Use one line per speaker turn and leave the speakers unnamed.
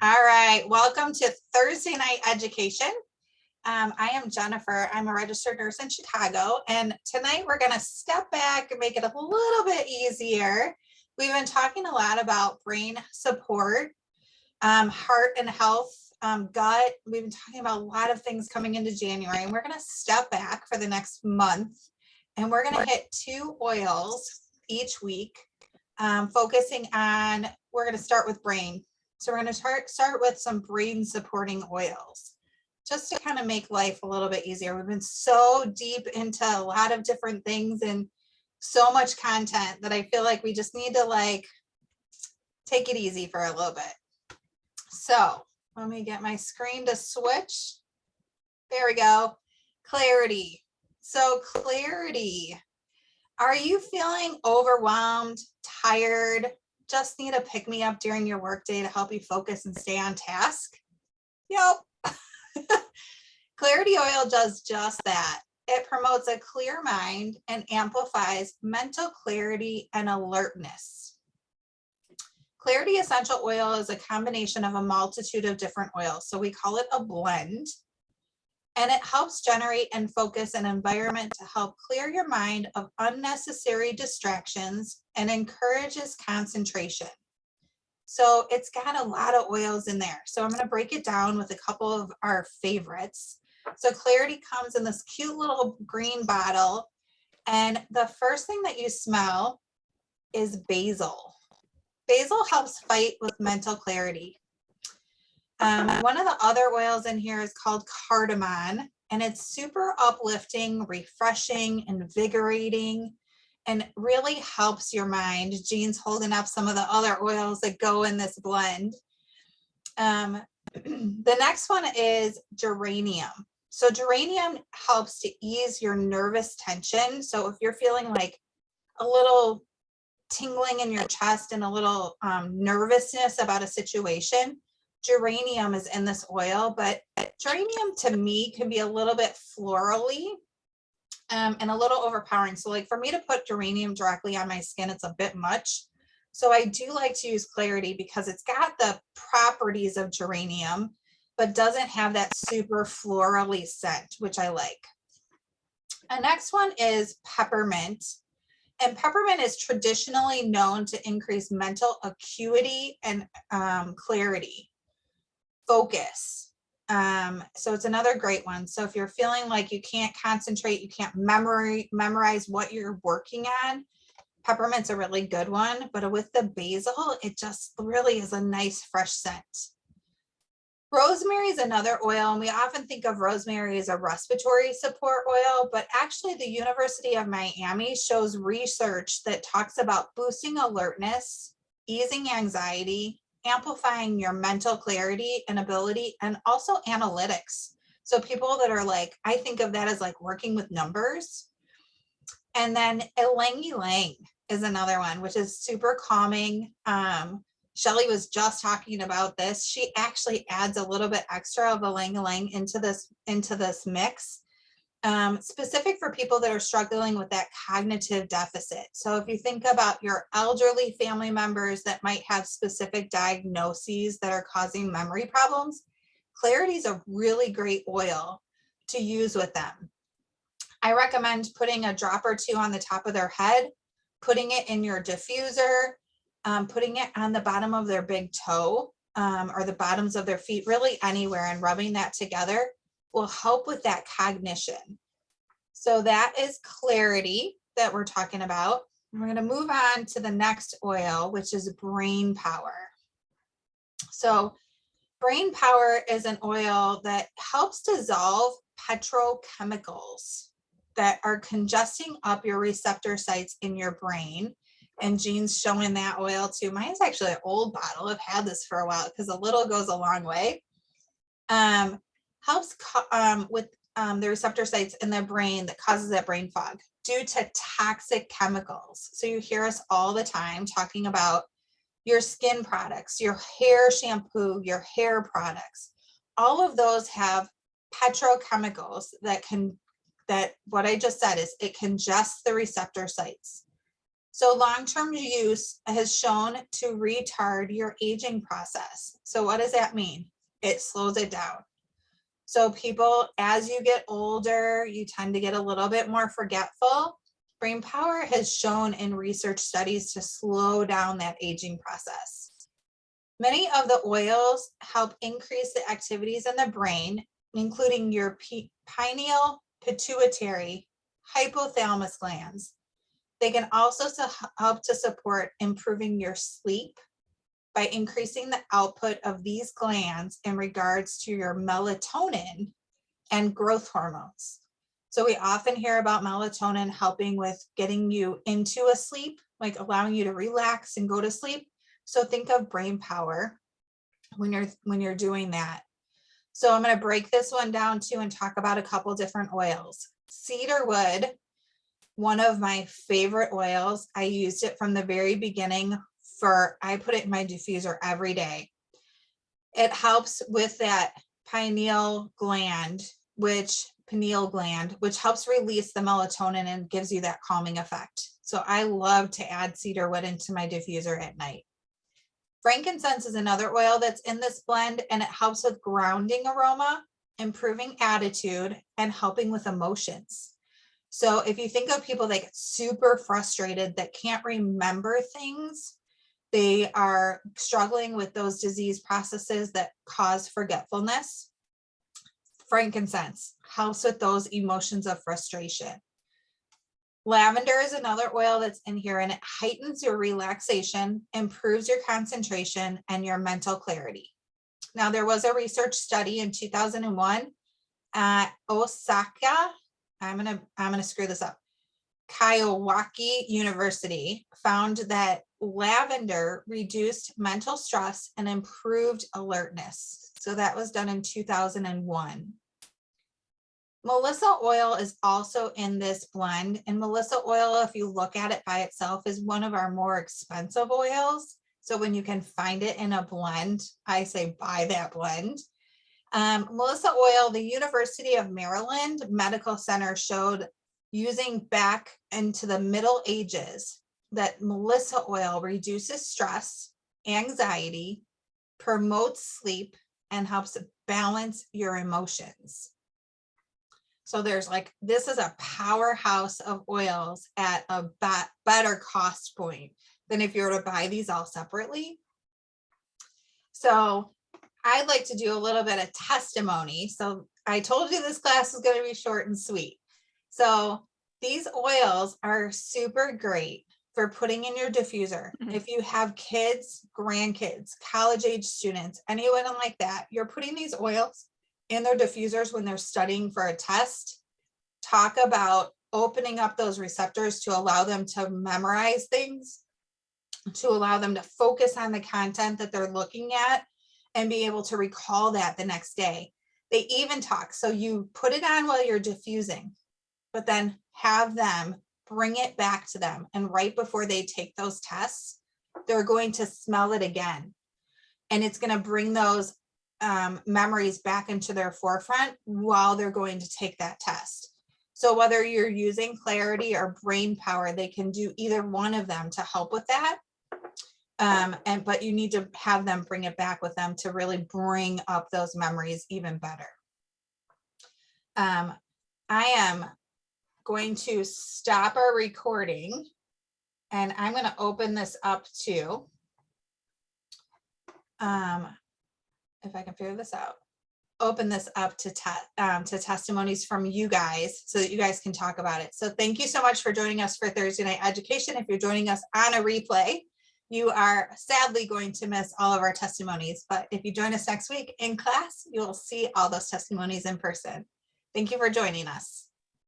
All right, welcome to Thursday Night Education. I am Jennifer. I'm a registered nurse in Chicago, and tonight we're going to step back and make it a little bit easier. We've been talking a lot about brain support, heart and health, gut. We've been talking about a lot of things coming into January, and we're going to step back for the next month, and we're going to hit 2 oils each week, focusing on, we're going to start with brain. So we're going to start with some brain supporting oils, just to kind of make life a little bit easier. We've been so deep into a lot of different things and so much content that I feel like we just need to take it easy for a little bit. So let me get my screen to switch. There we go. Clarity. So clarity. Are you feeling overwhelmed, tired, just need a pick-me-up during your workday to help you focus and stay on task? Yep. Clarity oil does just that. It promotes a clear mind and amplifies mental clarity and alertness. Clarity essential oil is a combination of a multitude of different oils, so we call it a blend. And it helps generate and focus an environment to help clear your mind of unnecessary distractions and encourages concentration. So it's got a lot of oils in there. So I'm going to break it down with a couple of our favorites. So Clarity comes in this cute little green bottle. And the first thing that you smell is basil. Basil helps fight with mental clarity. One of the other oils in here is called cardamom, and it's super uplifting, refreshing, invigorating, and really helps your mind. Jean's holding up some of the other oils that go in this blend. The next one is geranium. So geranium helps to ease your nervous tension. So if you're feeling like a little tingling in your chest and a little nervousness about a situation, geranium is in this oil, but geranium to me can be a little bit florally and a little overpowering. So like for me to put geranium directly on my skin, it's a bit much. So I do like to use Clarity because it's got the properties of geranium, but doesn't have that super florally scent, which I like. The next one is peppermint. And peppermint is traditionally known to increase mental acuity and clarity. Focus. So it's another great one. So if you're feeling like you can't concentrate, you can't memorize what you're working on, peppermint's a really good one. But with the basil, it just really is a nice fresh scent. Rosemary is another oil, and we often think of rosemary as a respiratory support oil, but actually the University of Miami shows research that talks about boosting alertness, easing anxiety, amplifying your mental clarity and ability, and also analytics. So people that are like, I think of that as like working with numbers. And then ylang ylang is another one, which is super calming. Shelly was just talking about this. She actually adds a little bit extra of ylang ylang into this mix, specific for people that are struggling with that cognitive deficit. So if you think about your elderly family members that might have specific diagnoses that are causing memory problems, Clarity is a really great oil to use with them. I recommend putting a drop or 2 on the top of their head, putting it in your diffuser, putting it on the bottom of their big toe or the bottoms of their feet, really anywhere, and rubbing that together will help with that cognition. So that is Clarity that we're talking about. And we're going to move on to the next oil, which is brain power. So brain power is an oil that helps dissolve petrochemicals that are congesting up your receptor sites in your brain. And Jean's showing that oil too. Mine's actually an old bottle. I've had this for a while because a little goes a long way. Helps with the receptor sites in the brain that causes that brain fog due to toxic chemicals. So you hear us all the time talking about your skin products, your hair shampoo, your hair products. All of those have petrochemicals that what I just said is it congests the receptor sites. So long-term use has shown to retard your aging process. So what does that mean? It slows it down. So people, as you get older, you tend to get a little bit more forgetful. Brain power has shown in research studies to slow down that aging process. Many of the oils help increase the activities in the brain, including your pineal, pituitary, hypothalamus glands. They can also help to support improving your sleep by increasing the output of these glands in regards to your melatonin and growth hormones. So we often hear about melatonin helping with getting you into a sleep, like allowing you to relax and go to sleep. So think of brain power when you're doing that. So I'm going to break this one down too and talk about a couple different oils. Cedarwood, one of my favorite oils. I used it from the very beginning I put it in my diffuser every day. It helps with that pineal gland, which helps release the melatonin and gives you that calming effect. So I love to add cedarwood into my diffuser at night. Frankincense is another oil that's in this blend, and it helps with grounding aroma, improving attitude, and helping with emotions. So if you think of people that get super frustrated, that can't remember things, they are struggling with those disease processes that cause forgetfulness, frankincense helps with those emotions of frustration. Lavender is another oil that's in here, and it heightens your relaxation, improves your concentration, and your mental clarity. Now, there was a research study in 2001 at Osaka. I'm gonna screw this up. Kaiowaki University found that lavender reduced mental stress and improved alertness. So that was done in 2001. Melissa oil is also in this blend, and Melissa oil, if you look at it by itself, is one of our more expensive oils. So when you can find it in a blend, I say buy that blend. Melissa oil, the University of Maryland Medical Center showed, using back into the Middle Ages, that Melissa oil reduces stress, anxiety, promotes sleep, and helps balance your emotions. So there's this is a powerhouse of oils at a better cost point than if you were to buy these all separately. So I'd like to do a little bit of testimony. So I told you this class is going to be short and sweet. So these oils are super great for putting in your diffuser. If you have kids, grandkids, college age students, anyone like that, you're putting these oils in their diffusers when they're studying for a test. Talk about opening up those receptors to allow them to memorize things, to allow them to focus on the content that they're looking at and be able to recall that the next day. They even talk, so you put it on while you're diffusing, but then have them bring it back to them. And right before they take those tests, they're going to smell it again. And it's going to bring those memories back into their forefront while they're going to take that test. So whether you're using clarity or brain power, they can do either one of them to help with that. But you need to have them bring it back with them to really bring up those memories even better. I am going to stop our recording, and I'm going to open this up to, if I can figure this out, open this up to testimonies from you guys so that you guys can talk about it. So thank you so much for joining us for Thursday Night Education. If you're joining us on a replay, you are sadly going to miss all of our testimonies, but if you join us next week in class, you will see all those testimonies in person. Thank you for joining us.